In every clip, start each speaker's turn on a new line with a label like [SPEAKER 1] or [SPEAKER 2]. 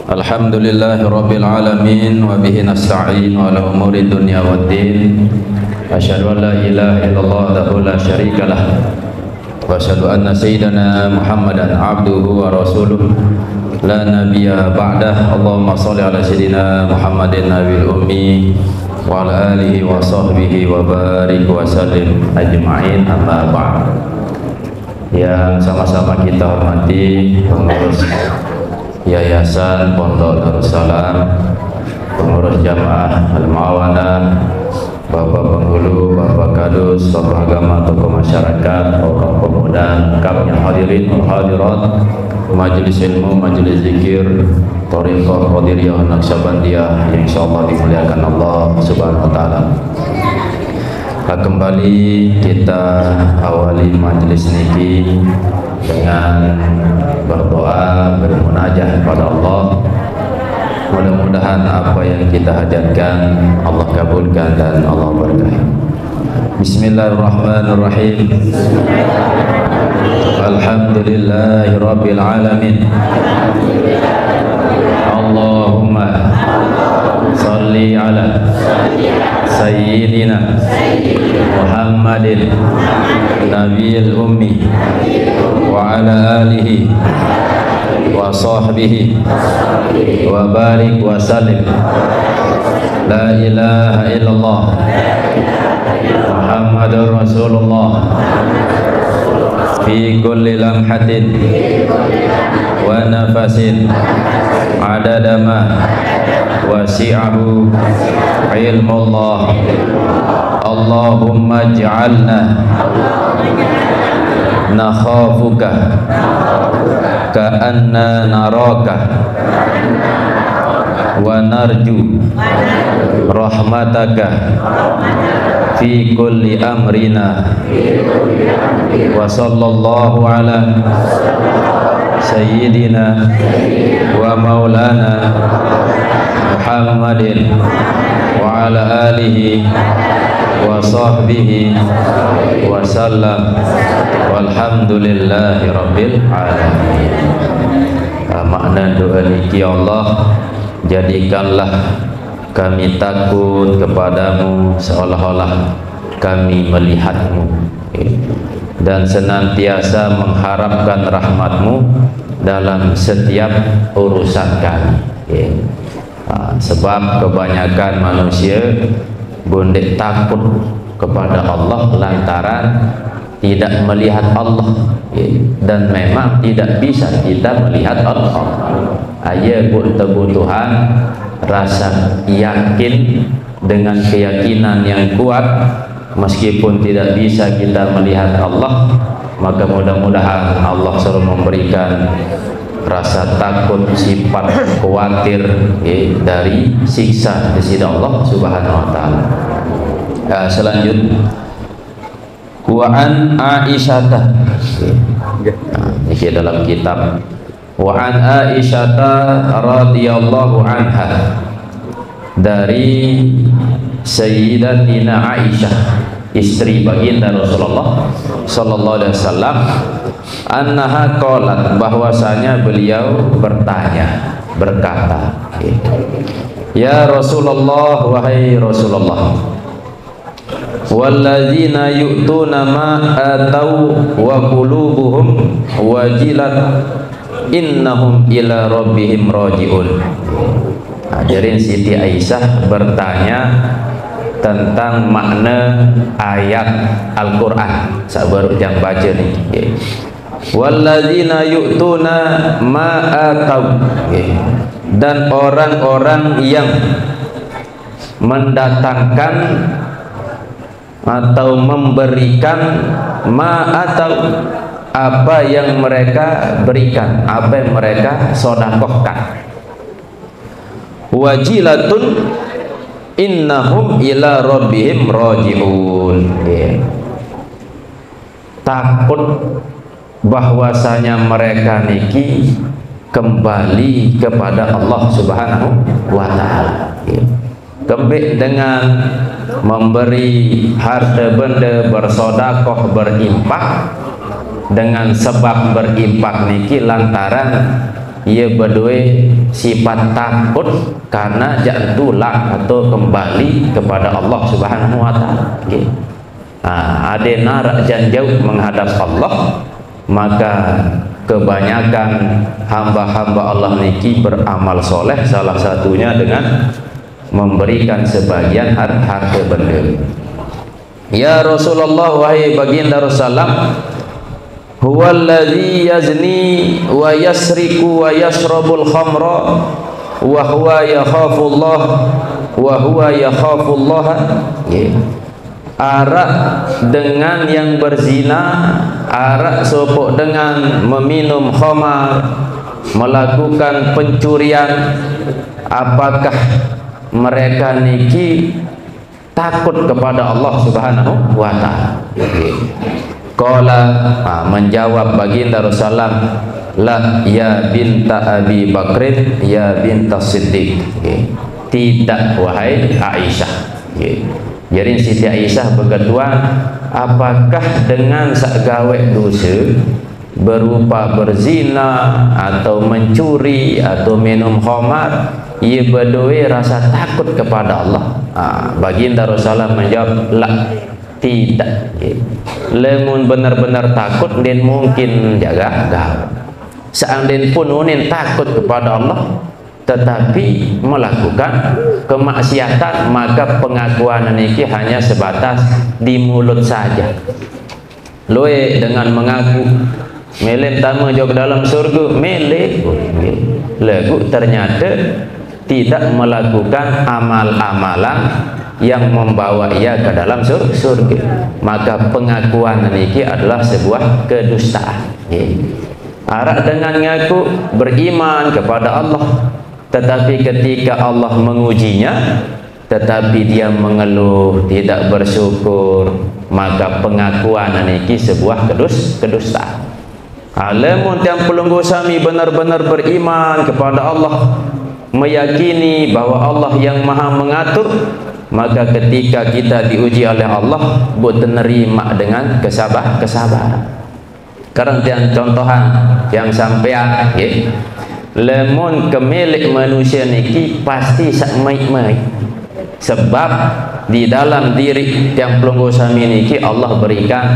[SPEAKER 1] Alhamdulillahirabbil alamin wa bihi nasta'in ala umuri dunya waddin. Asyhadu an la ilaha illallah wahdahu la syarikalah wa asyhadu anna sayyidana Muhammadan abduhu wa rasuluh la nabiyya ba'dah. Allahumma shalli ala sayyidina Muhammadin nabiyil ummi wa ala alihi wa sahbihi wa barik wa sallim ajma'in, amma ba'd. Yang sama-sama kita hormati pengurus Yayasan Pondok Darussalam, pengurus Jamaah Al-Muawanah, Bapak Penghulu, Bapak Kadus, tokoh agama, tokoh masyarakat, tokoh pemuda, lengkapnya hadirin wal hadirat, majelis ilmu, majelis zikir, Thariqah Qadiriyah Naqsabandiyah yang insyaallah dimuliakan Allah Subhanahu wa taala. Kembali kita awali majelis niki dengan berdoa, bermunajat kepada Allah. Mudah-mudahan apa yang kita hajatkan Allah kabulkan dan Allah berkahi. Bismillahirrahmanirrahim. Alhamdulillahirabbil alamin. Allahumma shalli ala sayyidina Muhammadin nabiyil ummi wa ala alihi wa sahbihi wa barik wa sallim. La ilaha illallah Muhammadur Rasulullah fi kulli lamhatin wa nafasin adada ma wasi'ahu ilmullah. Allahumma ij'alna nakhafuka ka'anna naraka wa narju rahmataka fi kulli amrina. Wa sallallahu ala sayyidina wa maulana Muhammadin wa ala alihi wa sahbihi wa sallam, walhamdulillahi rabbil alamin. Makna doa niki, Allah, jadikanlah kami takut kepadamu seolah-olah kami melihatmu, dan senantiasa mengharapkan rahmatmu dalam setiap urusan kami. Sebab kebanyakan manusia bondek takut kepada Allah lantaran tidak melihat Allah, dan memang tidak bisa kita melihat Allah. Ayat kebutuhan rasa yakin dengan keyakinan yang kuat, meskipun tidak bisa kita melihat Allah, maka mudah-mudahan Allah selalu memberikan rasa takut, sifat khawatir dari siksa di sisi Allah Subhanahu wa taala. Selanjutnya, wa an Aisyah, ini dalam kitab wa an Aisyah radhiyallahu anha, dari Sayyidatina Aisyah, istri baginda Rasulullah sallallahu alaihi wasallam, annaha qalat, bahwasanya beliau berkata, ya Rasulullah, wahai Rasulullah, walladzina yu'tuna ma atau wa qulubuhum wajilat innahum ila rabbihim raji'un. Hadirin, Siti Aisyah bertanya tentang makna ayat Al-Quran. Saya baru jam baca nih. Walladzina yu'tuna ma atau, dan orang-orang yang mendatangkan atau memberikan ma atau apa yang mereka berikan, apa yang mereka sedekahkan. Wajilatun innahum ila rabbihim raji'un. Takut bahwasanya mereka niki kembali kepada Allah Subhanahu wa taala. Kembali dengan memberi harta benda, bersedekah, berinfak, dengan sebab berinfak niki lantaran ia berdua sifat takut karena jatulah atau kembali kepada Allah Subhanahu wa taala. Nggih. Ada narak jauh menghadap Allah, maka kebanyakan hamba-hamba Allah niki beramal soleh, salah satunya dengan memberikan sebagian harta benda. Ya Rasulullah, wahai baginda Rasulullah, huwallazi yazni wa yasriku wa yashrabul khamra wa huwa yakhafullah wa huwa yakhafullah. Arak dengan yang berzina, arak sopok dengan meminum khamar, melakukan pencurian, apakah mereka niki takut kepada Allah Subhanahu wa taala? Qala, menjawab baginda Rasulullah, la ya binta Abi Bakrin ya binta Siddiq. Tidak wahai Aisyah. Jadi Siti Aisyah berkata, apakah dengan sakgawe dosa berupa berzina atau mencuri atau minum khamar, ia berdua rasa takut kepada Allah? Baginda Rasulullah menjawab, la, tidak. Lemun benar-benar takut dan mungkin jaga gawat. Seandainya pun unin takut kepada Allah tetapi melakukan kemaksiatan, maka pengakuan ini hanya sebatas di mulut saja. Loe dengan mengaku melem tamu jauh dalam surga, melek lagu ternyata tidak melakukan amal-amalan yang membawa ia ke dalam surga, maka pengakuan ini adalah sebuah kedustaan. Arak dengan ngaku beriman kepada Allah, tetapi ketika Allah mengujinya tetapi dia mengeluh, tidak bersyukur, maka pengakuan ini sebuah kedustaan. Alamun yang pelunggu sami benar-benar beriman kepada Allah, meyakini bahwa Allah yang maha mengatur, maka ketika kita diuji oleh Allah, buat menerima dengan kesabaran. Sekarang yang contohan yang sampean, lemon kemilik manusia niki pasti sak maik-maik, sebab di dalam diri yang pelunggu sami niki Allah berikan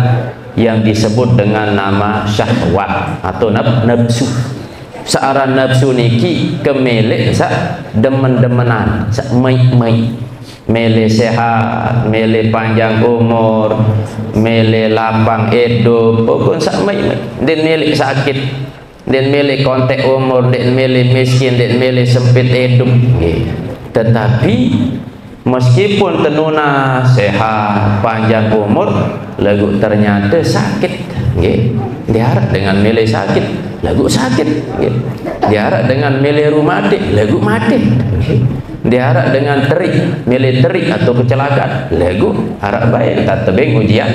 [SPEAKER 1] yang disebut dengan nama syahwat atau nafsu. Searah nafsu niki kemilik sak demen-demenan, sak maik-maik, mele sehat, mele panjang umur, mele lapang hidup, pokoknya sak maik-maik. Dan mele sakit, dan mele kontek umur, dan mele miskin, dan mele sempit hidup. Tetapi meskipun tenuna sehat, panjang umur, lagu ternyata sakit. Diharap dengan mele sakit, lagu sakit. Diharap dengan mele rumati, lagu mati. Diharap dengan terik, mele terik atau kecelakaan, lagu harap baik. Tak tebing ujian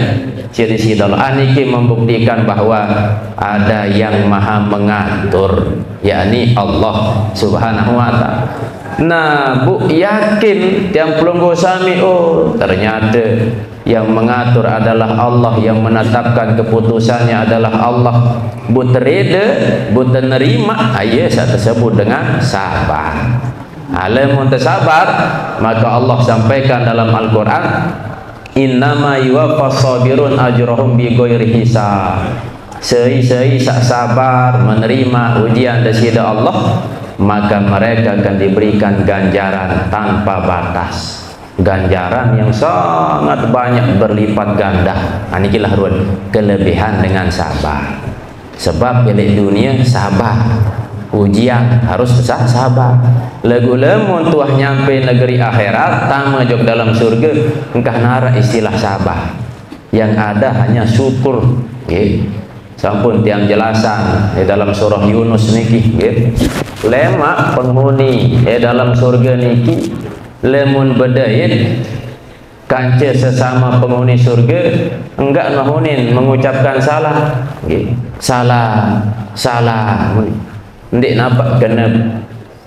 [SPEAKER 1] ciri-ciri Allah aniki membuktikan bahwa ada yang maha mengatur, yakni Allah Subhanahu wa ta'ala. Nah, bu yakin yang pelunggu sami, oh ternyata yang mengatur adalah Allah, yang menetapkan keputusannya adalah Allah. Bu terida, bu menerima, ayat saya tersebut dengan sabar. Alamun tersabar, maka Allah sampaikan dalam Al-Quran, innama yuwaffas sabirun ajrahum bighairi hisab. Sei-sei sak sabar menerima ujian dari Allah, maka mereka akan diberikan ganjaran tanpa batas, ganjaran yang sangat banyak berlipat ganda. Anikilah kelebihan dengan sabar. Sebab milik dunia sabar, ujian harus sabar. Lagu lemun tuah nyampe negeri akhirat, tama jog dalam surga, engkah nara istilah sabar. Yang ada hanya syukur. Sampun tiang jelasan di dalam surah Yunus niki, lemak penghuni dalam surga niki, lemun bedait kance sesama penghuni surga, enggak ngahunin mengucapkan salah, salah. Ndik nampak kena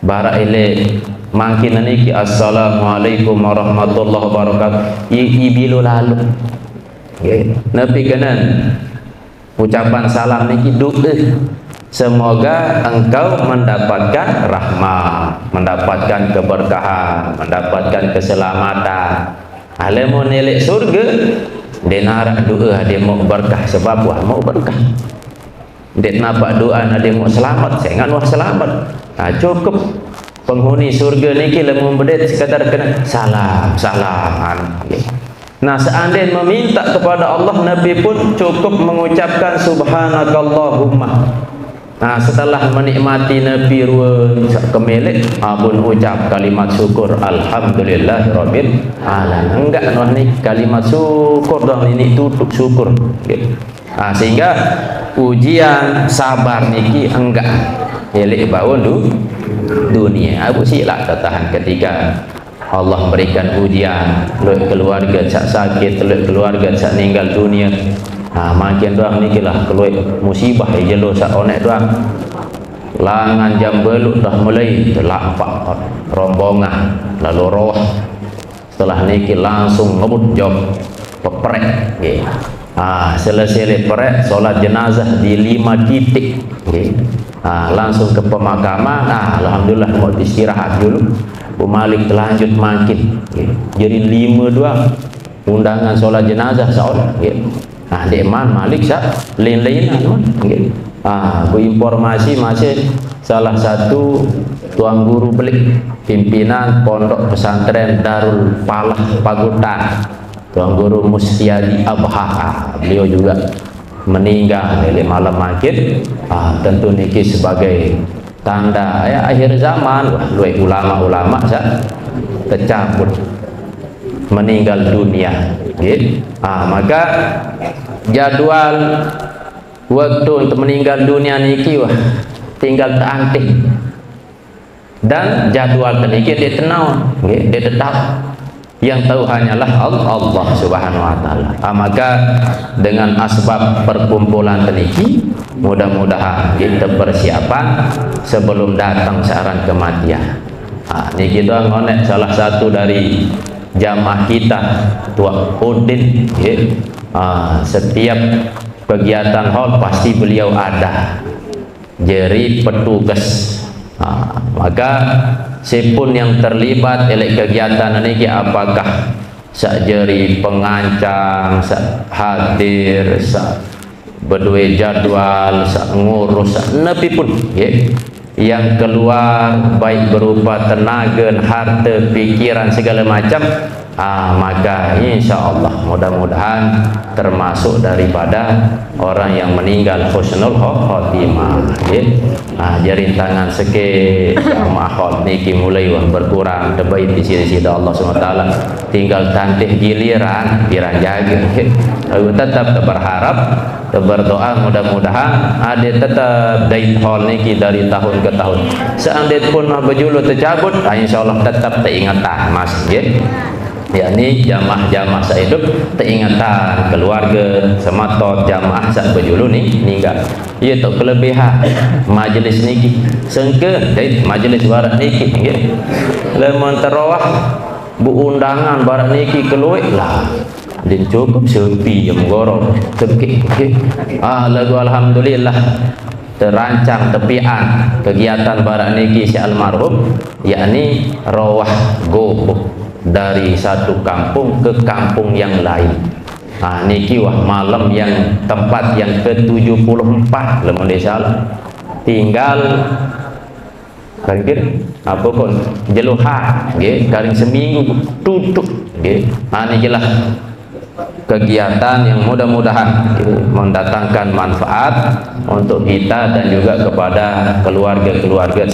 [SPEAKER 1] barak ele makin niki assalamualaikum warahmatullahi wabarakatuh ibilu lalu. Nabi kena ucapan salam niki doa Semoga engkau mendapatkan rahmat, mendapatkan keberkahan, mendapatkan keselamatan. Alamun elek surga, dia narak doa dia mau berkah sebab wah mau berkah. Dia nampak doa dia mau selamat, saya ngan wah selamat. Cukup penghuni surga ni kita membedet sekadar kena salam. Nah, seandainya meminta kepada Allah, Nabi pun cukup mengucapkan subhanakallahumma. Nah, setelah menikmati Nabi ruang kemilik, pun ucap kalimat syukur alhamdulillahirabbil alamin. Enggak noh ni kalimat syukur dong ini tutup syukur. Nah, sehingga ujian sabar niki enggak elek baun dunia. Aku silak tahan ketika Allah berikan ujian, lek keluarga sak sakit, lek keluarga sak meninggal dunia. Makin doang ni lah keluar musibah jelo sak onek doang. Langan jam beluk dah mulai terlampak rombongan lalu roh. Setelah niki langsung ngebut job peprek. Selesai leperek solat jenazah di 5 titik. Langsung ke pemakaman. Alhamdulillah mau istirahat dulu. Malik lanjut makin. Jadi 5 doang undangan solat jenazah seorang. Deman Malik lain-lainan. Aku informasi masih salah satu tuan guru belik pimpinan pondok pesantren Darul Falah Pagutan, tuan guru Mustiadi Abha. Beliau juga meninggal dari malam makin. Tentu niki sebagai tanda akhir zaman. Ulama-ulama tercampur meninggal dunia. Maka jadwal waktu untuk meninggal dunia niki tinggal terantik, dan jadwal niki dia tenau, dia tetap. Yang tahu hanyalah Allah Subhanahu wa taala. Maka dengan asbab perkumpulan niki mudah-mudahan kita persiapan sebelum datang searan kematian. Niki doang onek salah satu dari jamaah kita Tua Udin. Setiap kegiatan hall pasti beliau ada jadi petugas. Maka siapun yang terlibat oleh kegiatan ini, apakah sak jeri pengancang, sak hadir, sak berdua jadwal, sak ngurus, sak nepi pun yang keluar baik berupa tenaga, harta, pikiran segala macam, maka insya Allah mudah-mudahan termasuk daripada orang yang meninggal husnul khotimah. Jaring tangan seke jamaah niki mulai berkurang debai di sisi Allah SWT, tinggal tantih giliran jaga. Aku tetap berharap, berdoa mudah-mudahan ada tetap dait hall niki dari tahun ke tahun. Seandainya pun berjulu tercabut, insya Allah tetap teringatan mas. Yakni jamaah-jamaah sehidup teringatan keluarga sematot jamaah sak berjulu ni ninggal. Ia tu kelebihan majlis niki sengke dari majlis barat niki lemon terawah bu undangan barat niki keluar lah dan cukup sepi yang gorong tekik. Lagu alhamdulillah terancang tepian kegiatan barat niki si almarhum, yakni rawah gobok dari satu kampung ke kampung yang lain. Niki malam yang tempat yang ke-74 lemon salah. Tinggal kira apa pun jeluhan garing seminggu tutup. Niki lah kegiatan yang mudah-mudahan mendatangkan manfaat untuk kita dan juga kepada keluarga-keluarga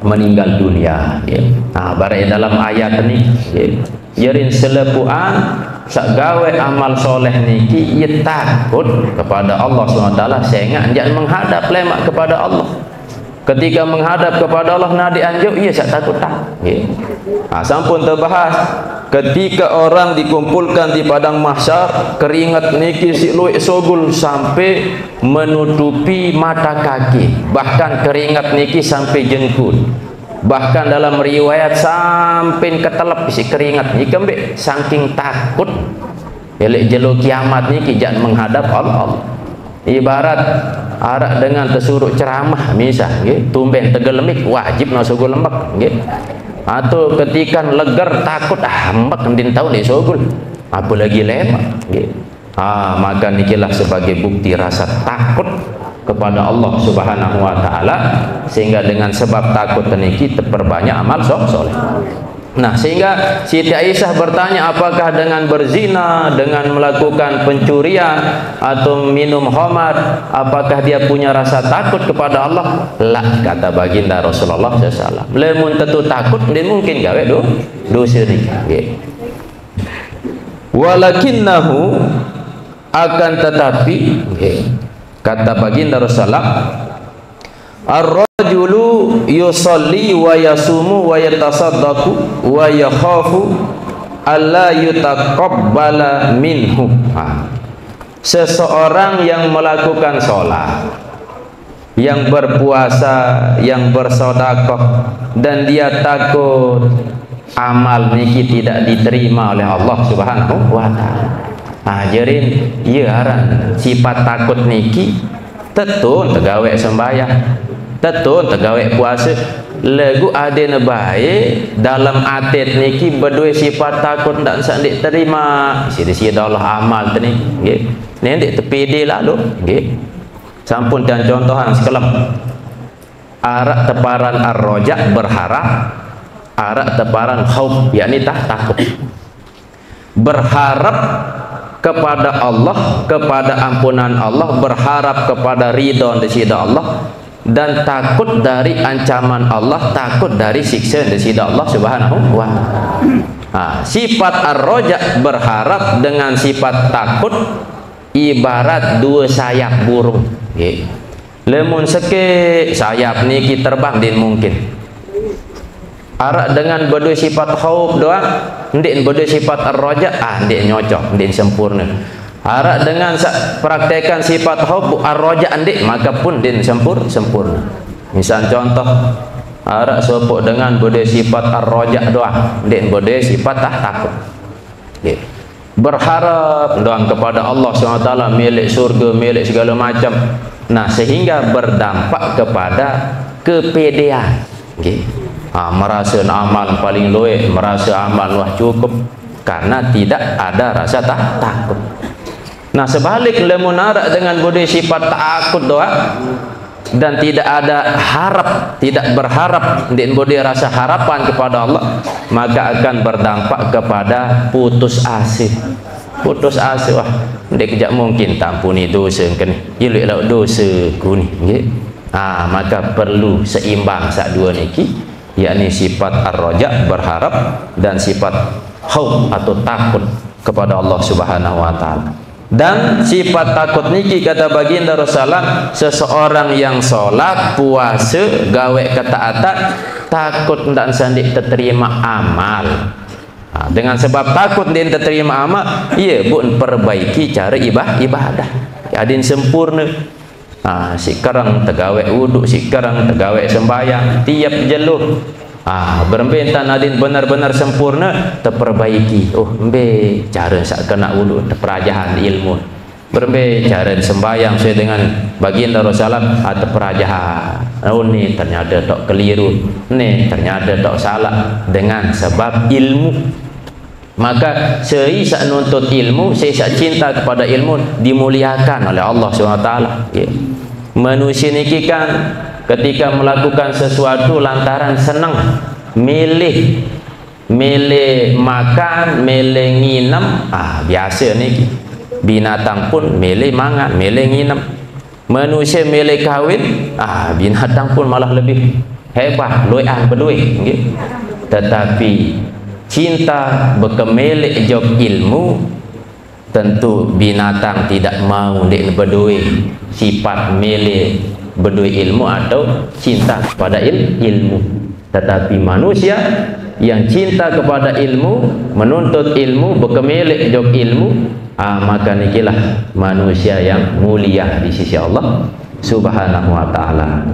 [SPEAKER 1] meninggal dunia. Barai dalam ayat ni yarin selepuan sak gawe amal soleh niki ia takut kepada Allah SWT, sehingga jangan menghadap lemak kepada Allah. Ketika menghadap kepada Allah nadi anjuk ia sak takut sampun terbahas ketika orang dikumpulkan di padang mahsyar, keringat niki si luik sogul sampai menutupi mata kaki, bahkan keringat niki sampai jengkut, bahkan dalam riwayat sampai ketelep si keringat niki ambek saking takut elek jelo kiamat niki jangan menghadap Allah. Ibarat arak dengan tersuruh ceramah misal nggih, tumben tegelemik wajib nak sugul lembek nggih. Atau ketika legar takut mbak ndin tahu nih sugul. Apalagi lemak nggih. Maka nikilah sebagai bukti rasa takut kepada Allah Subhanahu wa taala, sehingga dengan sebab takut niki terperbanyak amal soleh. Nah, sehingga Siti Aisyah bertanya, apakah dengan berzina, dengan melakukan pencurian atau minum khamar, apakah dia punya rasa takut kepada Allah? La, kata baginda Rasulullah SAW. Lemun tentu takut, dia mungkin gawe dosa niki. Walakinnahu, akan tetapi kata baginda Rasulullah, ar-rajulu yusalli wa yasumu wa yatasaddaqu wa yakhafu alla yutaqabbala minhu. Seseorang yang melakukan sholat, yang berpuasa, yang bersedekah, dan dia takut amal niki tidak diterima oleh Allah Subhanahu wa taala. Jerin ieu aran sifat takut niki tetun tegawe sembahyang, tetun tegawe puasa, lagu adena bae dalam atit niki berdua sifat takut ndak sandik terima sia-sia Allah amal tadi nggih. Nendik tepede lalu nggih. Sampun dan contohan sekelem. Arak teparan ar-raja berharap, arak teparan khauf yakni takut. Berharap kepada Allah, kepada ampunan Allah, berharap kepada ridha dari Allah, dan takut dari ancaman Allah, takut dari siksa dari Allah Subhanahu wa taala. Sifat ar-raja berharap dengan sifat takut ibarat dua sayap burung. Lemun seke sayap niki terbang din mungkin. Arak dengan berdua sifat khauf doang, ndik berdua sifat ar-raja, ndik nyocok, ndik sempurna. Arak dengan praktekan sifat khauf ar-raja ndik, maka pun din sempurna. Misal contoh, arak sopok dengan berdua sifat ar-raja doang, ndik berdua sifat takut. Berharap doang kepada Allah SWT, milik surga, milik segala macam. Nah, sehingga berdampak kepada kepedean. Merasa amal paling luwih, merasa amal wah cukup karena tidak ada rasa takut. Nah, sebalik lemun arak dengan budi sifat takut doa dan tidak ada harap, tidak berharap, dan budi rasa harapan kepada Allah, maka akan berdampak kepada putus asa. Putus asa, wah ndek kejak mungkin tampuni dosa kan, iluh lauk dosa kuni nggih. Maka perlu seimbang sak dua niki, yakni sifat ar-raja berharap dan sifat khauf atau takut kepada Allah Subhanahu wa taala. Dan sifat takut niki kata baginda Rasulullah, seseorang yang sholat, puasa, gawe ketaatan, takut ndak sandik terima amal. Dengan sebab takut dia terima amal, ia pun perbaiki cara ibadah. Adin sempurna. Sekarang tegawe wuduk, sekarang tegawe sembahyang, tiap jeluh. Berbentan adin benar-benar sempurna, terperbaiki. Mbe cara sak kena wuduk terperajahan ilmu. Berbe cara sembahyang sesuai dengan baginda Rasulullah terperajahan. Ni ternyata tak keliru, ni ternyata tak salah dengan sebab ilmu. Maka saya sak nuntut ilmu, saya sak cinta kepada ilmu dimuliakan oleh Allah SWT. Manusia niki kan ketika melakukan sesuatu lantaran senang, milih makan, milih nginam, biasa niki. Binatang pun milih mangan, milih nginam. Manusia milih kahwin, binatang pun malah lebih hebat, loyan berduit. Tetapi cinta berkemilik jog ilmu, tentu binatang tidak mau dek berduit. Sifat milik berduit ilmu atau cinta kepada ilmu. Tetapi manusia yang cinta kepada ilmu, menuntut ilmu, berkemilik jog ilmu, maka nikilah manusia yang mulia di sisi Allah Subhanahu wa taala.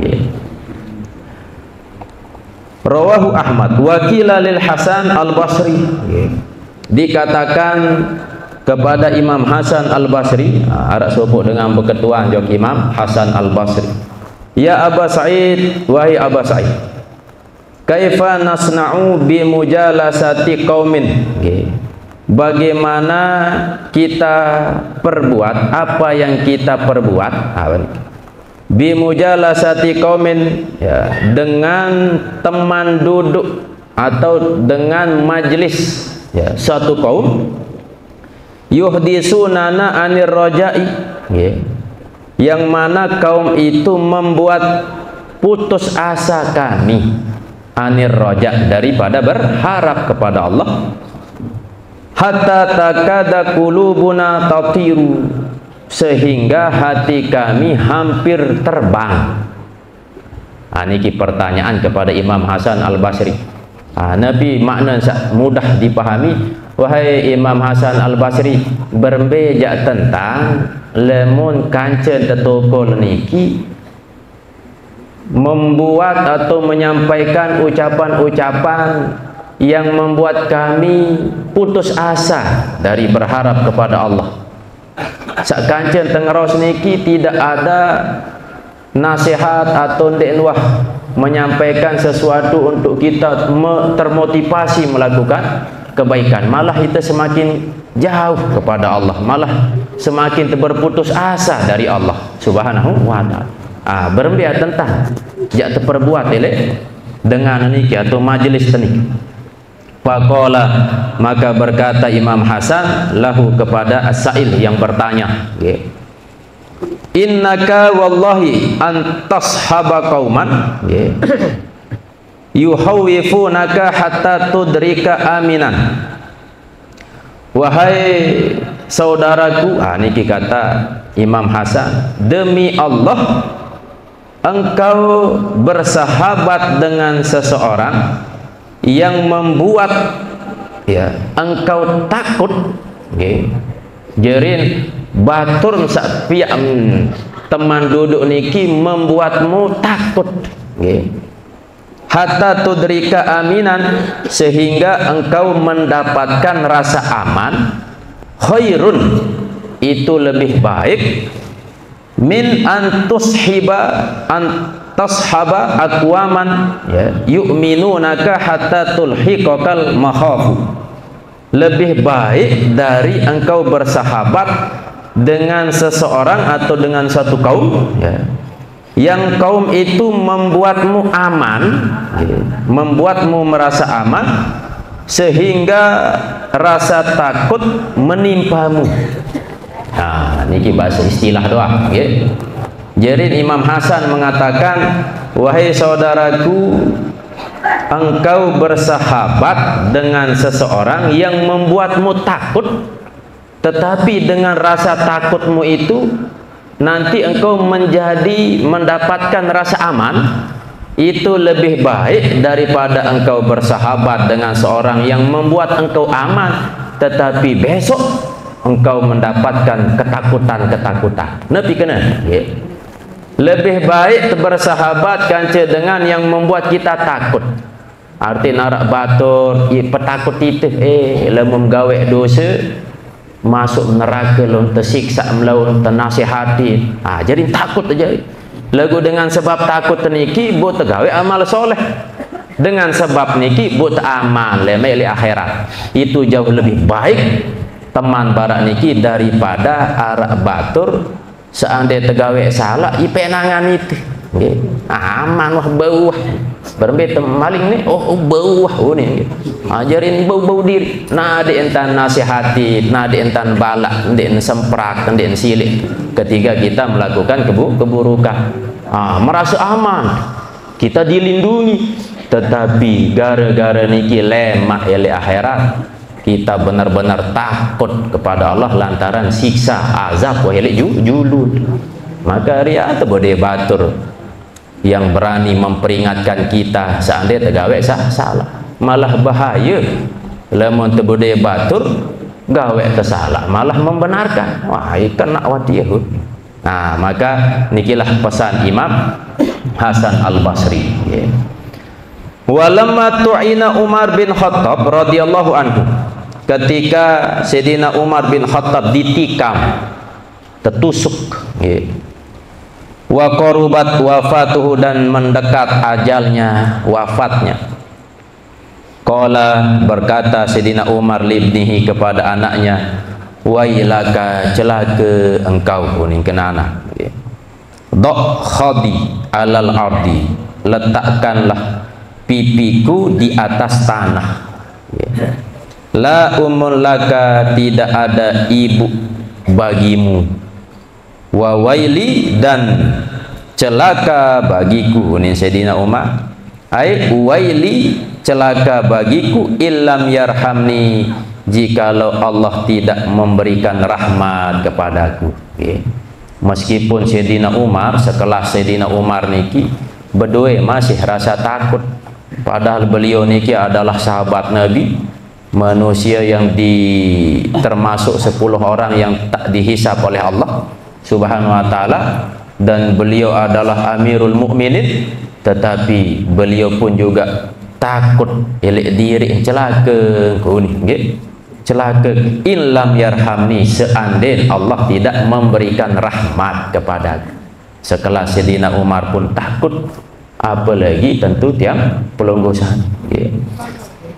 [SPEAKER 1] Rawahu Ahmad wa qila lil Hasan al-Basri. Dikatakan kepada Imam Hasan Al-Basri, arak sopok dengan berketuan jok Imam Hasan Al-Basri. Ya Aba Sa'id, wahai Aba Sa'id, kaifa nasna'u bi mujalasati qaumin, bagaimana kita perbuat, apa yang kita perbuat bi mujalasati qaumin, ya, dengan teman duduk atau dengan majlis, ya, suatu kaum yuhdisunana anir roja'i, yang mana kaum itu membuat putus asa kami, anir roja, daripada berharap kepada Allah, hatta takada qulubuna tatiru, sehingga hati kami hampir terbang. Niki pertanyaan kepada Imam Hasan Al-Basri. Nabi makna mudah dipahami. Wahai Imam Hasan Al-Basri, berbejak tentang lemun kancen tetokol niki membuat atau menyampaikan ucapan-ucapan yang membuat kami putus asa dari berharap kepada Allah. Sak kancen tengeros niki tidak ada nasihat atau ndekluah menyampaikan sesuatu untuk kita termotivasi melakukan kebaikan, malah kita semakin jauh kepada Allah, malah semakin berputus asa dari Allah Subhanahu wa ta'ala. Berbiak tentang jak terperbuat elek dengan niki atau majelis niki. Faqala, maka berkata Imam Hasan lahu kepada As-Sa'il yang bertanya, innaka wallahi antashaba qauman yuhawwifunaka hatta tudrika aminan. Wahai saudaraku, niki kata Imam Hasan, demi Allah engkau bersahabat dengan seseorang yang membuat, ya, engkau takut, jerin batur sak piak teman duduk niki membuatmu takut, hatta tudrika aminan, sehingga engkau mendapatkan rasa aman, khairun, itu lebih baik, min antashaba aqwaman, ya, yu'minunaka hatta tulhiqakal makhafu, lebih baik dari engkau bersahabat dengan seseorang atau dengan satu kaum, ya, yang kaum itu membuatmu aman, ya, membuatmu merasa aman sehingga rasa takut menimpamu. Niki bahasa istilah doang, ya. Jadi Imam Hasan mengatakan, wahai saudaraku, engkau bersahabat dengan seseorang yang membuatmu takut, tetapi dengan rasa takutmu itu nanti engkau mendapatkan rasa aman, itu lebih baik daripada engkau bersahabat dengan seorang yang membuat engkau aman, tetapi besok engkau mendapatkan ketakutan. Nabi kena, ya. Lebih baik bersahabat kance dengan yang membuat kita takut. Arti narak batur, petakut itu, lemum gawe dosa, masuk neraka lon tersiksa melawan tenasihati. Jadi takut aja. Lagu dengan sebab takut niki buat gawe amal soleh. Dengan sebab niki buat amal lemeli akhirat. Itu jauh lebih baik teman barak niki daripada arak batur seandainya tegawe salah ipenangan itu, aman wah bau berbeda maling nih, bau nih, ajarin bau diri, nade entan nasihati, nade entan balak, nade semprak, nade silik. Ketika kita melakukan keburukan, merasa aman, kita dilindungi, tetapi gara-gara niki lemah ele akhirat, kita benar-benar takut kepada Allah lantaran siksa azab wahai julud. Maka ria atau bodeh batur yang berani memperingatkan kita seandainya tegawe salah, malah bahaya lemon tebodeh batur gawe tersalah malah membenarkan. Wah, ikan nak watiyahu. Maka nikilah pesan Imam Hasan Al-Basri, ya. Walamma tu'ina Umar bin Khattab radhiyallahu anhu, ketika Sayyidina Umar bin Khattab ditikam, tertusuk, wa qarubat wafatuhu, dan mendekat ajalnya, wafatnya. Qala, berkata Sayyidina Umar libnihi, kepada anaknya, wailaka, celaka engkau kuning kenana. Dok khadi alal ardi, letakkanlah pipiku di atas tanah. La umul laka, tidak ada ibu bagimu. Wa waili, dan celaka bagiku. Ini Sayyidina Umar, ai waili, celaka bagiku, illam yarhamni, jikalau Allah tidak memberikan rahmat kepadaku. Meskipun Sayyidina Umar, sekelas Sayyidina Umar niki berdua masih rasa takut, padahal beliau niki adalah sahabat Nabi, manusia yang termasuk 10 orang yang tak dihisab oleh Allah Subhanahu wa taala, dan beliau adalah Amirul Mukminin, tetapi beliau pun juga takut elek diri celaka kuning, celaka. Illam yarhamni, seandainya Allah tidak memberikan rahmat kepada sekelas Sayyidina Umar pun takut, apalagi tentu tiang pelonggosan.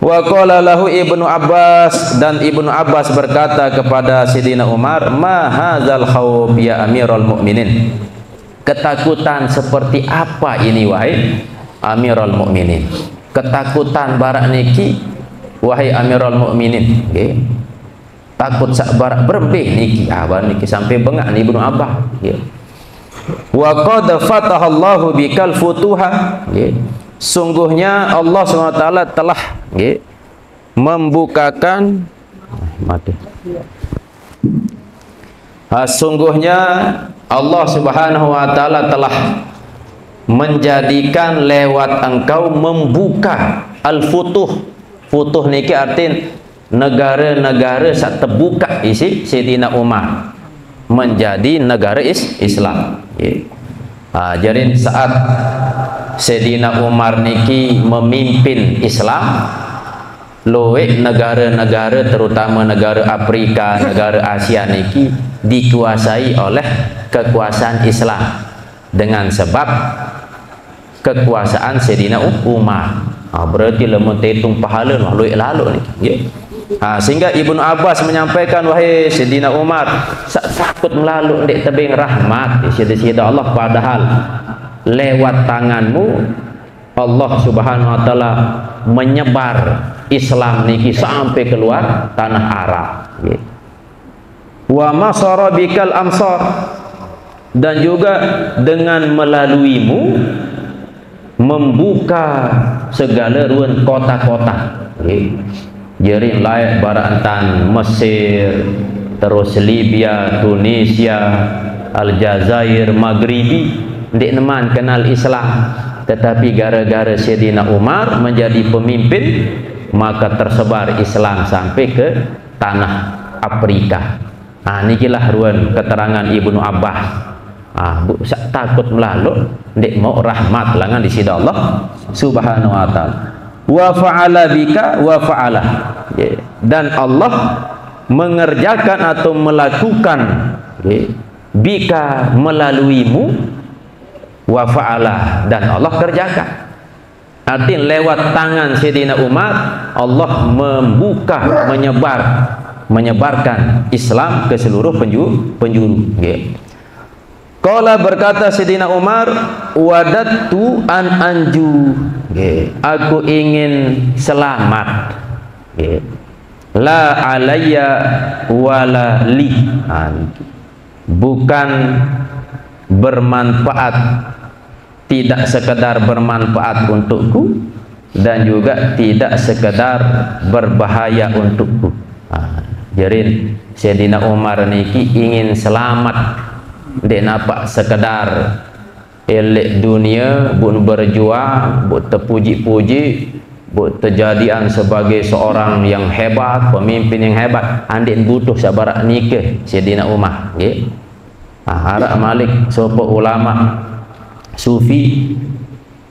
[SPEAKER 1] Wa qala lahu Ibnu Abbas, dan Ibnu Abbas berkata kepada Sayyidina Umar, ma hadzal khawf ya Amirul Mukminin, ketakutan seperti apa ini wahai Amirul Mukminin? Ketakutan barak niki wahai Amirul Mukminin, takut sak barak berbeh niki, abah niki sampai bengak ni Ibnu Abbas. Wa qad fatahallahu bikal futuha, sungguhnya Allah SWT telah membukakan sungguhnya Allah Subhanahu wa taala telah menjadikan lewat engkau membuka al-futuh. Futuh niki artinya negara-negara sak terbuka isi Sayyidina Umar menjadi negara Islam. Jadi saat Sayyidina Umar niki memimpin Islam, loe negara-negara terutama negara Afrika, negara Asia niki dikuasai oleh kekuasaan Islam dengan sebab kekuasaan Sayyidina Umar. Berarti lemun hitung pahala loe lalu niki. Sehingga Ibnu Abbas menyampaikan, wahai Sayyidina Umar, takut melalui ndek tebing rahmat Sayyidina Allah, padahal lewat tanganmu Allah Subhanahu wa taala menyebar Islam niki sampai keluar tanah Arab. Wa masara bikal amsar, dan juga dengan melaluimu membuka segala ruang kota-kota. Jadi layak barantan Mesir, terus Libya, Tunisia, Aljazair, Maghribi, ndik neman kenal Islam, tetapi gara-gara Sayyidina Umar menjadi pemimpin, maka tersebar Islam sampai ke tanah Afrika. Nikilah ruan keterangan Ibnu Abbas. Takut melalui ndik mau rahmat langan di sisi Allah Subhanahu wa taala. Wa fa'ala bika wa fa'ala, dan Allah mengerjakan atau melakukan bika melaluimu, wa fa'ala, dan Allah kerjakan. Artinya lewat tangan Sayyidina Umar Allah membuka, menyebarkan Islam ke seluruh penjuru. Qala, berkata Sayyidina Umar, wadattu an anju, aku ingin selamat, la alayya wala li, bukan bermanfaat, tidak sekedar bermanfaat untukku, dan juga tidak sekedar berbahaya untukku. Jadi Sayyidina Umar niki ingin selamat, dia nampak sekedar elek dunia, buat berjuang, buat terpuji-puji, buat terjadian sebagai seorang yang hebat, pemimpin yang hebat. Andin butuh sabarak nikah Sayyidina Umar. Harap Malik, sebuah ulama Sufi,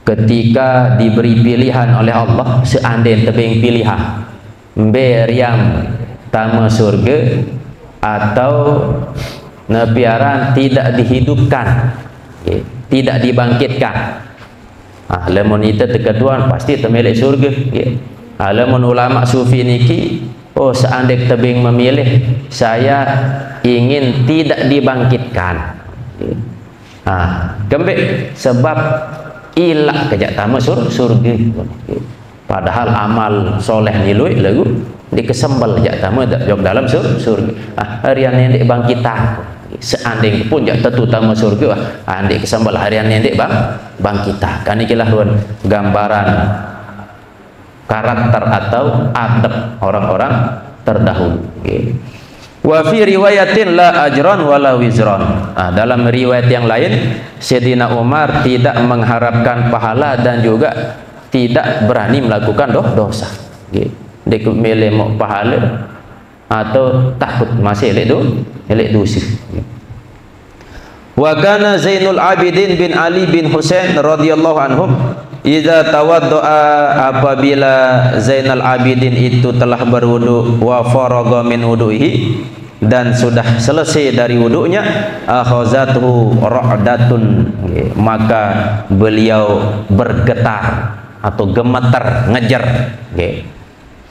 [SPEAKER 1] ketika diberi pilihan oleh Allah, seandainya tebing pilihan, yang tama surga atau nepiaran tidak dihidupkan, tidak dibangkitkan. Lamun itu kekeduan pasti temelek surga. Lamun ulama sufi niki, oh seandainya tebing memilih, saya ingin tidak dibangkitkan. Gembek sebab ilak kejak tama surga. Padahal amal soleh nilui lagu dikesembel jak tamu jok dalam surga. Harian yang dibangkitan seandainya pun jak tentu tamu surga andik kesembel harian yang dibangkitan. Kan ikilah gambaran karakter atau adab orang-orang terdahulu. Wa fi riwayatin la ajran wala wizran. Dalam riwayat yang lain Sayyidina Umar tidak mengharapkan pahala dan juga tidak berani melakukan dosa. Dia milih mau pahala atau takut masih elek dosa. Wa kana Zainul Abidin bin Ali bin Husain radhiyallahu anhum idza tawaddaa, apabila Zainal Abidin itu telah berwudu, wa faragha min wudu'ihi, dan sudah selesai dari wudunya, akhazathu ra'datun, maka beliau bergetar atau gemetar, ngejar.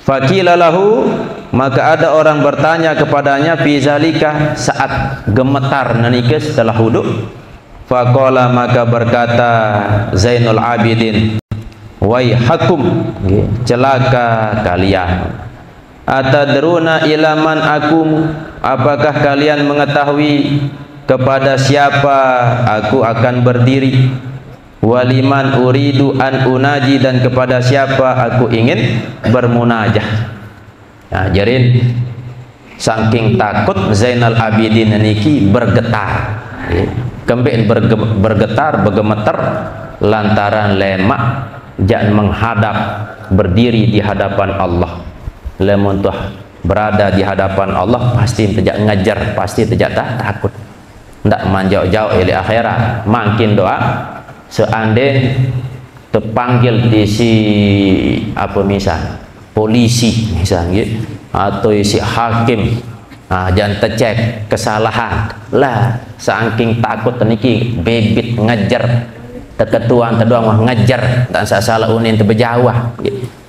[SPEAKER 1] Faqila lahu, maka ada orang bertanya kepadanya, fi zalika, saat gemetar nanika setelah wudu. Faqala, maka berkata Zainul Abidin, waihakum, celaka kalian, atadruna ilaman akum, apakah kalian mengetahui kepada siapa aku akan berdiri, waliman uridu an unaji, dan kepada siapa aku ingin bermunajah. Jarin saking takut Zainal Abidin niki bergetar, kembali bergetar, bergemeter lantaran lemak jangan menghadap, berdiri di hadapan Allah. Lamun tuh berada di hadapan Allah pasti tidak ngajar, pasti tidak takut, tidak manjau-jauh oleh akhirat. Makin doa seandainya terpanggil di si apa misal polisi misalnya atau isi hakim, jangan tercek kesalahan lah, saking takut niki bebit ngejar teketuan teduang mah ngejar dan salah unin terbejawah.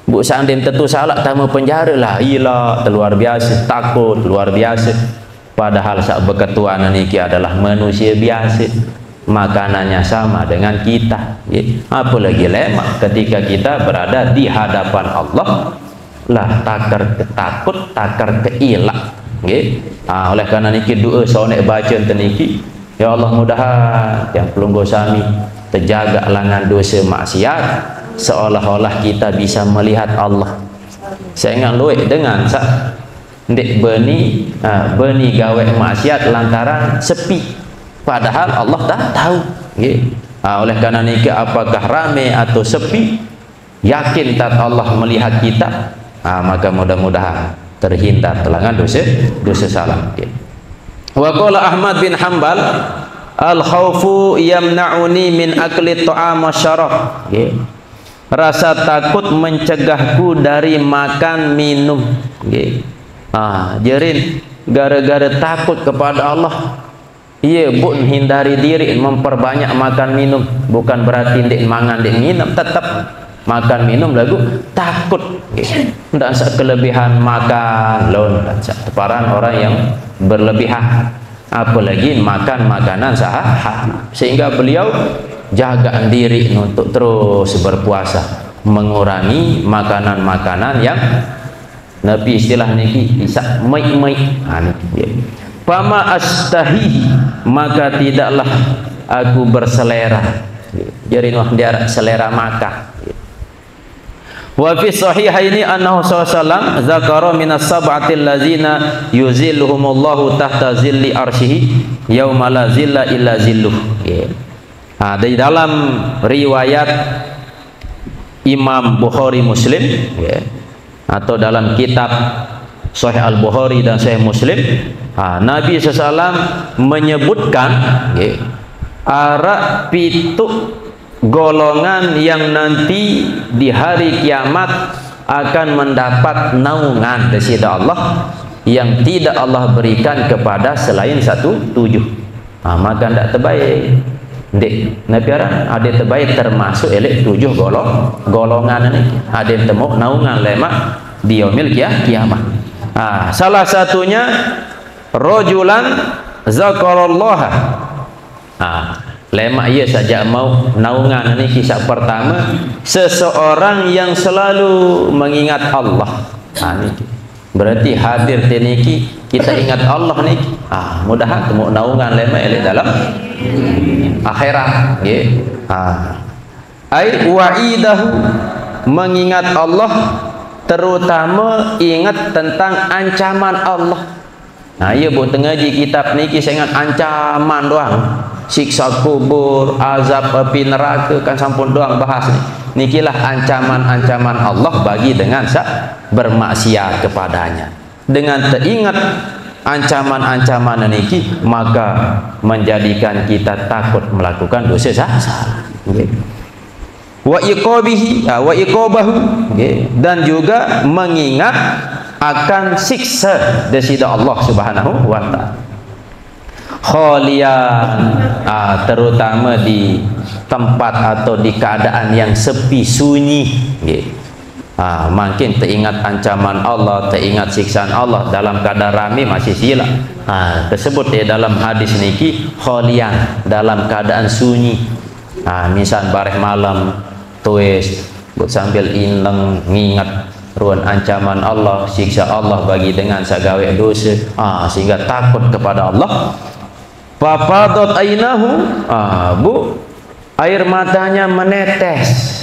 [SPEAKER 1] Bu seandainya tentu salah tamu penjara lah, ilah luar biasa, takut luar biasa. Padahal saat beketuan niki adalah manusia biasa, makanannya sama dengan kita. Apalagi lemak ketika kita berada di hadapan Allah, lah takar ketakut, takar keilak. Oleh karena niki doa sonek baca teniki, ya Allah mudahan yang pelunggu sami terjaga langan dosa maksiat, seolah-olah kita bisa melihat Allah. Saya ingat luik dengan ndik beni gawe maksiat lantaran sepi, padahal Allah dah tahu. Oleh karena niki apakah rame atau sepi, yakin tak Allah melihat kita, maka mudah-mudahan terhindar telangan dosa salah. Wa qala Ahmad bin Hanbal, al khaufu yamna'uni min akli ta'am wasyarab. Rasa takut mencegahku dari makan minum. Jerin gara-gara takut kepada Allah, iya pun hindari diri memperbanyak makan minum. Bukan berarti ndik mangan ndik minum, tetap makan minum lagu takut. Dan kelebihan makan lon teparan orang yang berlebihan, apalagi makan makanan sahih, sehingga beliau jaga diri untuk terus berpuasa, mengurangi makanan-makanan yang Nabi istilah niki bisa mai-mai. Fama astahi, maka tidaklah aku berselera. Jadi dia selera makan. Wa fi sahihaini annahu sallallahu zakara minas sab'atil ladzina yuzilluhumullahu tahta zilli arsyihi yauma la zilla illa zilluh. Di dalam riwayat Imam Bukhari Muslim, atau dalam kitab Sahih Al-Bukhari dan Sahih Muslim, Nabi SAW menyebutkan arah pitu golongan yang nanti di hari kiamat akan mendapat naungan dari Allah yang tidak Allah berikan kepada selain 1/7. Maka tidak terbaik. Dek, Nabi Aran ada terbaik termasuk elek 7 golongan ini. Ada yang temu naungan lemak di yaumil kiamat. Salah satunya rajulan zakarallaha. Lemak ia saja mau naungan ini kisah pertama, seseorang yang selalu mengingat Allah. Berarti hadir teniki kita ingat Allah nih. Mudahan temu naungan lemak elek dalam akhirat nggih. Ai wa'idahu, mengingat Allah, terutama ingat tentang ancaman Allah. Ia buat ngaji kitab niki saya ingat ancaman doang, siksa kubur, azab api neraka kan sampun doang bahas nih. Nikilah ancaman-ancaman Allah bagi dengan bermaksiat kepadanya. Dengan teringat ancaman-ancaman niki, maka menjadikan kita takut melakukan dosa salah. Wa iqabahu, dan juga mengingat akan siksa dari Allah Subhanahu wa taala. Kholian, terutama di tempat atau di keadaan yang sepi sunyi. Makin teringat ancaman Allah, teringat siksaan Allah. Dalam keadaan ramai masih sila. Tersebut dalam hadis niki kholian, dalam keadaan sunyi. Misal bareh malam tuis sambil ineng ngingat ruan ancaman Allah, siksa Allah bagi dengan sagawe dosa, sehingga takut kepada Allah. Fafadat ainahu, air matanya menetes.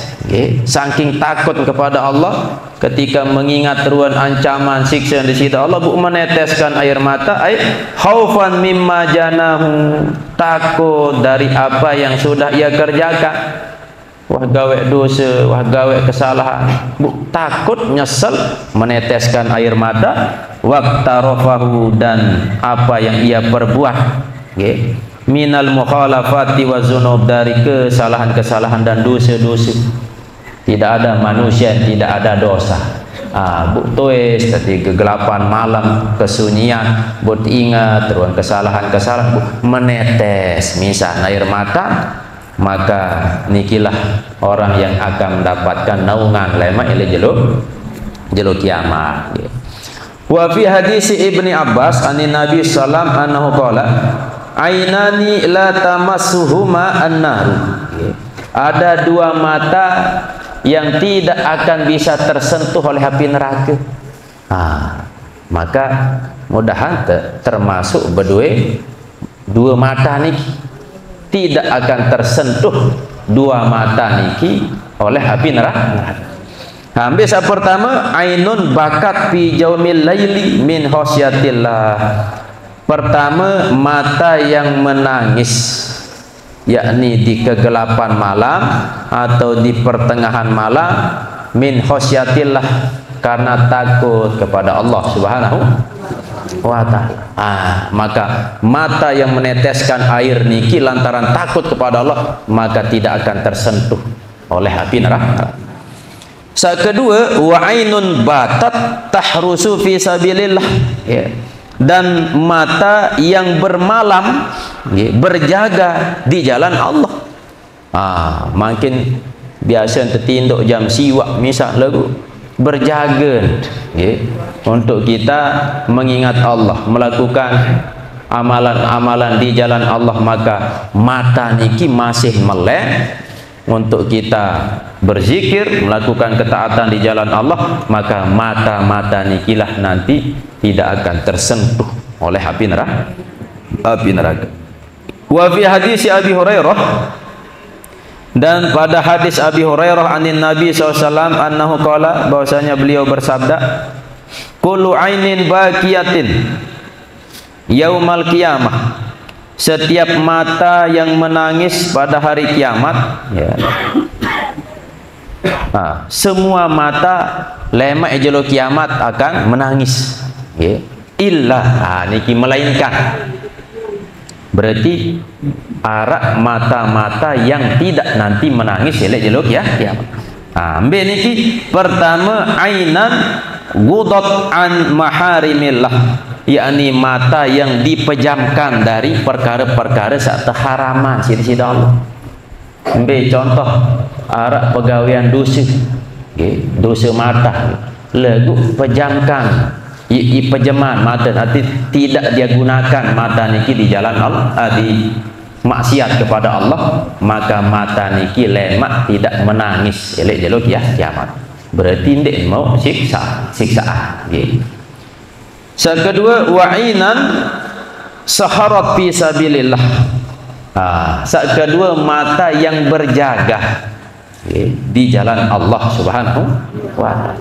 [SPEAKER 1] Saking takut kepada Allah ketika mengingat ruan ancaman siksa di situ Allah, meneteskan air mata. Khaufan mimma janahu, takut dari apa yang sudah ia kerjakan. Wah gawe dosa, wah gawe kesalahan, takut, nyesel, meneteskan air mata. Waqtarafahu, dan apa yang ia perbuat, minal mukhalafati wa zunub, dari kesalahan-kesalahan dan dosa-dosa. Tidak ada manusia yang tidak ada dosa. Tuis tadi kegelapan malam, kesunyian, buat ingat ruang kesalahan-kesalahan, menetes misal air mata, maka nikilah orang yang akan mendapatkan naungan lemak ili jeluk kiamat. Wa fi hadis Ibni Abbas anin Nabi sallam annahu qala ainani la tamassuhuma an-nar. Ada dua mata yang tidak akan bisa tersentuh oleh api neraka. Maka mudahan termasuk dua mata niki tidak akan tersentuh dua mata niki oleh api neraka. Habis pertama, ainun bakat fi jaumil laili min khosyatillah. Pertama, mata yang menangis, yakni di kegelapan malam atau di pertengahan malam, min khosyatillah, karena takut kepada Allah Subhanahu wa ta'ala. Maka mata yang meneteskan air niki lantaran takut kepada Allah, maka tidak akan tersentuh oleh api neraka. Kedua, wa ainun batat tahrusu fi sabilillah, dan mata yang bermalam berjaga di jalan Allah. Makin biasa tertinduk jam siwak misal lagu berjaga untuk kita mengingat Allah, melakukan amalan-amalan di jalan Allah, maka mata niki masih melek untuk kita berzikir, melakukan ketaatan di jalan Allah, maka mata-mata nikilah nanti tidak akan tersentuh oleh api neraka. Wa fi hadis Abi Hurairah, dan pada hadis Abi Hurairah anin Nabi SAW annahu qala, bahwasanya beliau bersabda, kullu ainin baqiyatin yaumal qiyamah, setiap mata yang menangis pada hari kiamat, semua mata lemak jelo kiamat akan menangis, illa niki melainkan, berarti arak mata-mata yang tidak nanti menangis elek jelo kiamat. Ambil niki pertama ainan gudat an maharimillah, yakni mata yang dipejamkan dari perkara-perkara sak terharaman sida-sida Allah. Ambil contoh arak pegawaian dosa, dosa mata, lagu pejamkan, pejaman mata, arti tidak dia gunakan mata niki di jalan Allah, di maksiat kepada Allah, maka mata niki lemak tidak menangis elok jelok ya kiamat. Berarti ndak mau siksaan. Kedua, wa'inan saharat fi sabilillah. Kedua, mata yang berjaga di jalan Allah Subhanahu wa ta'ala.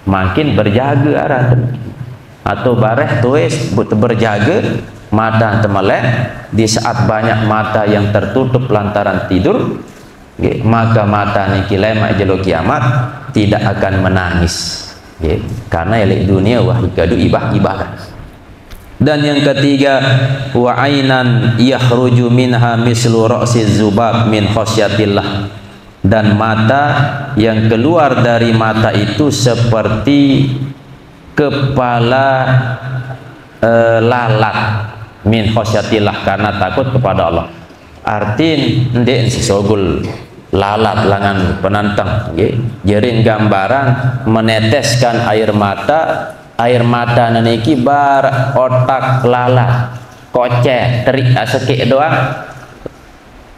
[SPEAKER 1] Makin berjaga arah atau bareh tuis berjaga mata temelek di saat banyak mata yang tertutup lantaran tidur, maka mata niki lemak jelo kiamat tidak akan menangis, karena elek dunia wahikadu ibadah. Dan yang ketiga, wa ainan yakhruju minha mislu ra'siz zubab min khasyatillah, dan mata yang keluar dari mata itu seperti kepala lalat min khasyatillah, karena takut kepada Allah. Artin ndek sesogul lalat langan penantang, jerin gambaran meneteskan air mata naniki bar otak lalat kocek terik sekik doang,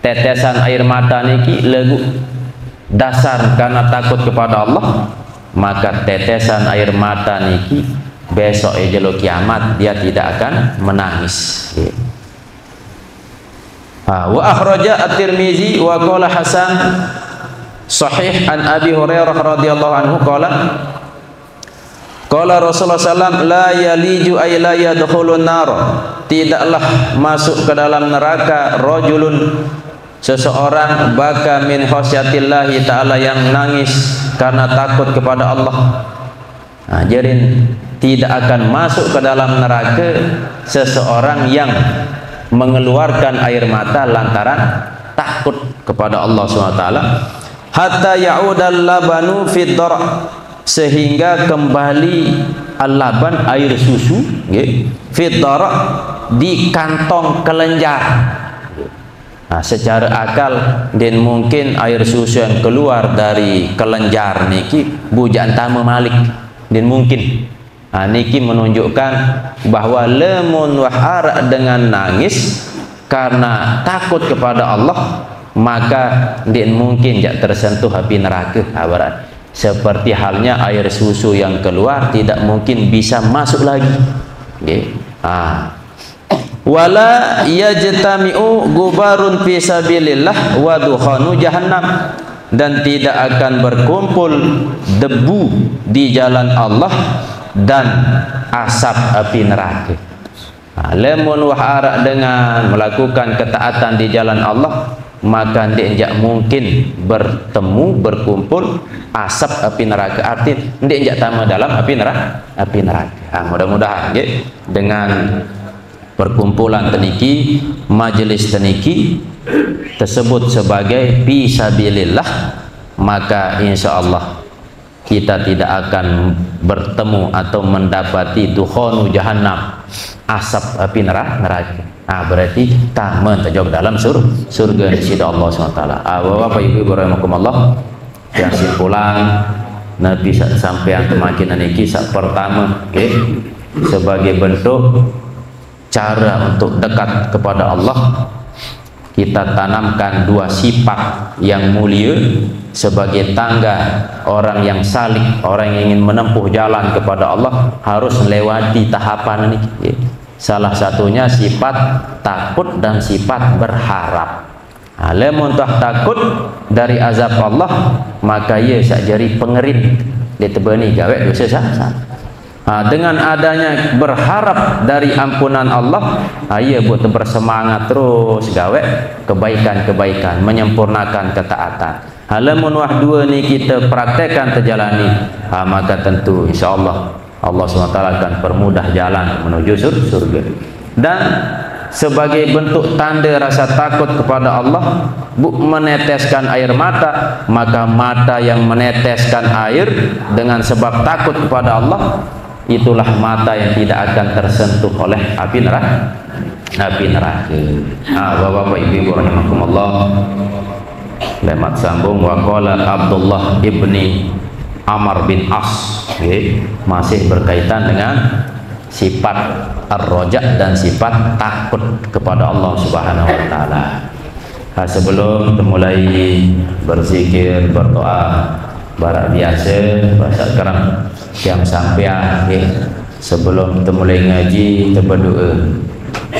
[SPEAKER 1] tetesan air mata niki lagu dasar karena takut kepada Allah, maka tetesan air mata niki besok jelo kiamat dia tidak akan menangis. Wa akhraja at-Tirmizi wa qala Hasan sahih an Abi Hurairah radhiyallahu anhu qala Rasulullah sallam la yaliju ay la yadkhulun nar, tidaklah masuk ke dalam neraka rajulun seseorang baka min khasyatillahi ta'ala, yang nangis karena takut kepada Allah. Jadi tidak akan masuk ke dalam neraka seseorang yang mengeluarkan air mata lantaran takut kepada Allah SWT. Hatta ya'udal labanu fid dar', sehingga kembali al-laban air susu fid dar' di kantong kelenjar. Secara akal dan mungkin air susu yang keluar dari kelenjar niki bujaan tamu malik dan mungkin niki menunjukkan bahwa lemun wahara dengan nangis karena takut kepada Allah, maka dan mungkin jak tersentuh api neraka. Seperti halnya air susu yang keluar tidak mungkin bisa masuk lagi. Wala yajtami'u gubarun fi sabilillah wa dukhanu jahannam, dan tidak akan berkumpul debu di jalan Allah dan asap api neraka. Lemun wahara dengan melakukan ketaatan di jalan Allah, maka tidak mungkin berkumpul asap api neraka. Arti tidak tamu dalam api neraka. Mudah-mudahan dengan perkumpulan teniki, majelis teniki tersebut sebagai fisabilillah, maka insya Allah kita tidak akan bertemu atau mendapati dukhanu jahannam, asap api neraka. Berarti kita mentajab dalam surga di sisi Allah SWT. Bapak Ibu rahimakumullah, yang simpulan Nabi sampai yang kemakinan ini kisah pertama, sebagai bentuk cara untuk dekat kepada Allah, kita tanamkan dua sifat yang mulia sebagai tangga orang yang salik, orang yang ingin menempuh jalan kepada Allah harus melewati tahapan ini. Salah satunya sifat takut dan sifat berharap. Lamun takut dari azab Allah, maka ia sakjari pengerin ditebani gawe dosa sah. Dengan adanya berharap dari ampunan Allah, ia buat bersemangat terus gawe kebaikan-kebaikan, menyempurnakan ketaatan. Lamun wah dua ni kita praktekkan terjalani, maka tentu insyaallah Allah SWT akan permudah jalan menuju surga. Dan sebagai bentuk tanda rasa takut kepada Allah meneteskan air mata, maka mata yang meneteskan air dengan sebab takut kepada Allah, itulah mata yang tidak akan tersentuh oleh api neraka. Bapak-bapak ibu rahimakumullah, lemat sambung wa qala Abdullah ibni Amr bin As, masih berkaitan dengan sifat ar-raja dan sifat takut kepada Allah Subhanahu wa taala. Sebelum mulai berzikir, berdoa barak biasa bahasa sekarang yang sampai sebelum mulai ngaji kita berdoa,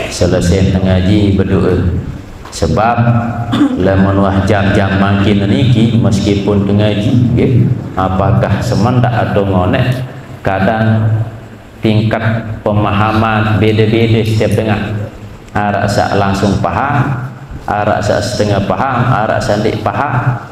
[SPEAKER 1] selesai ngaji berdoa, sebab lamun wah jam-jam makin niki meskipun ngaji apakah semendak atau ngonek, kadang tingkat pemahaman beda-beda setiap dengar. Rasa langsung paham, rasa setengah paham, rasa ndik paham.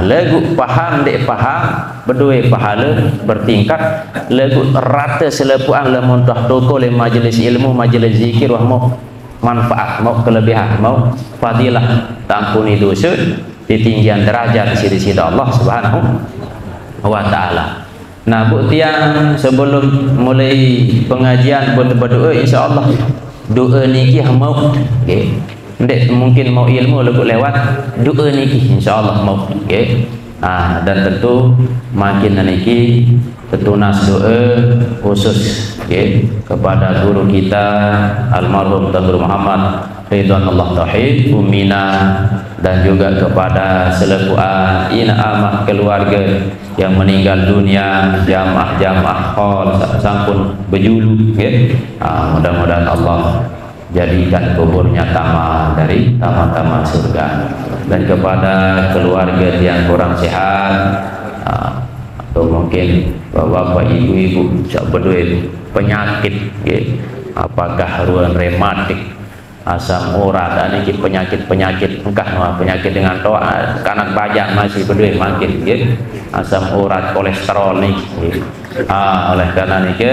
[SPEAKER 1] Lagu paham dek paham berdua pahala bertingkat, lagu rata selepuan lamun dah toko le majlis ilmu, majlis zikir, wah mau manfaat, mau kelebihan, mau fadilah, tampuni dosa, ditinggian derajat di sisi Allah Subhanahu wa taala. Nah, bukti yang sebelum mulai pengajian berdoa, insyaallah doa niki mau Ndek mungkin mau ilmu lewat doa niki insyaallah mau dan tentu makin niki tetunas doa khusus kepada guru kita almarhum Guru Muhammad Ridwanullah Tauhid Umina, dan juga kepada selepuan inamah keluarga yang meninggal dunia, jamaah hol sampun berjulu mudah-mudahan Allah jadikan kuburnya taman dari taman-taman surga, dan kepada keluarga yang kurang sehat atau mungkin bapak ibu-ibu berdua penyakit apakah ruang rematik, asam urat, dan ini penyakit engkah penyakit dengan doa kanak bajak masih berdua makin asam urat, kolesterol nih oleh karena ini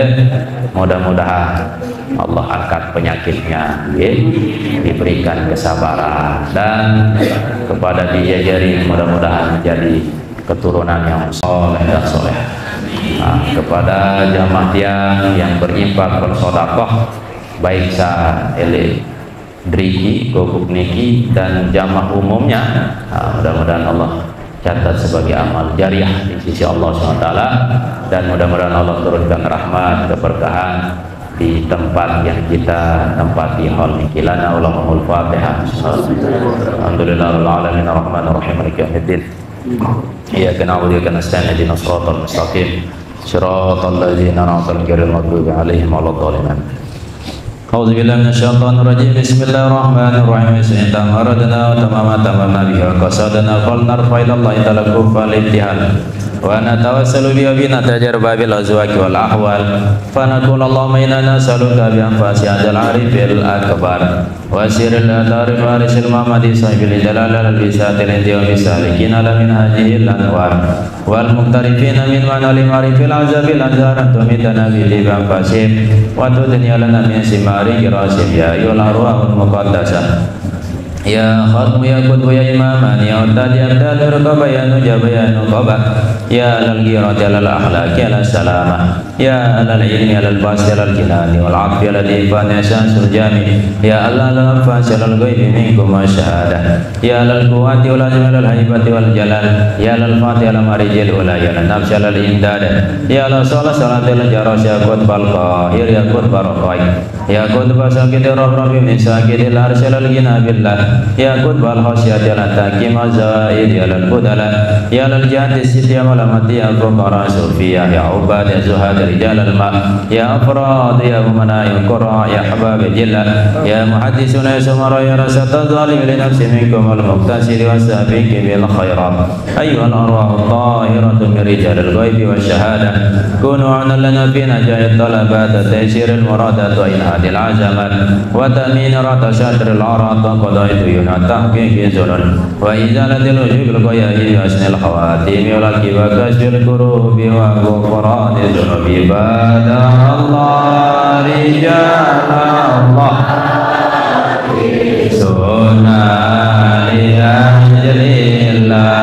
[SPEAKER 1] mudah-mudahan Allah angkat penyakitnya, diberikan kesabaran, dan kepada dia jari mudah-mudahan menjadi keturunan yang soleh dan soleh. Kepada jamaah yang berinfak bersedekah baik sa driki, goguk niki, dan jamaah umumnya, mudah-mudahan Allah catat sebagai amal jariah di sisi Allah SWT, dan mudah-mudahan Allah turunkan rahmat keberkahan di tempat yang kita tempati hal niki. Lana Allahumul Fatihah. Alhamdulillahil alamin arrahmanir rahim maliki yaumiddin. Iyyaka na'budu wa iyyaka nasta'in ihdinas siratal mustaqim siratal ladzina an'amta 'alaihim ghairil maghdubi 'alaihim waladdallin. A'udzu billahi minasyaitonir rajim. Bismillahirrahmanirrahim. Inna aradna tamama bihi wa qasadna fal narfa ila Allah ta'ala fal ibtihan wa natawassalu bi abina tajarba bil azwaqi wal ahwal fa naqul Allahumma inna nas'aluka bi anfasi adzal arifil akbar wa sirril adarif warisil mamadi sahibil jalal al bisatil intiwa bisalikin ala min hadhil anwar wal muqtarifina min manali marifil azabil azharan tumidana bi anfasim wa tudni lana min simari kirasim ya ayyuhal arwahul muqaddasah ya khatmu ya qutbu ya imaman ya udad ya abdal rukaba ya nujaba ya nuqaba ya alal ghirati alal akhlaqi alal salamah ya alal ilmi alal basti alal jinani wal afi alal ifan ya syansul jami ya alal anfas alal ghaibi minkum wa syahadah ya alal quwati wal azmi alal haibati wal jalal ya alal fatih alal marijil wala ya alal nafsi alal imdad ya alal salat salatil jaras ya qutbal qahir ya qutbar qaid ya qutbal sakit rabbi min sakit al arsyal al gina billah ya qutbal khasyati al takim azaid ya al budala ya al jihad siti malamati ya fuqara sufiya ya ubad ya zuhad rijal al ma ya afrad ya umana ya qura ya habab jilla ya muhaddisuna ya sumara ya rasat zalim li nafsi minkum al muqtasid wa sabiqi bil khairat ayyuhal arwah tahiratu min rijal al ghaib wa shahadah kunu ana lana fi najayat talabat taysir al muradat wa inhadil azamat wa tamin rata shatr al arat wa qadait yunat tahqiq zulun wa izalatil ujub al qayahi wa asnil khawatim wa wa kasjul kurubi wa ghufrani dhunubi ibadah Allah rijal Allah sunnah li ajlillah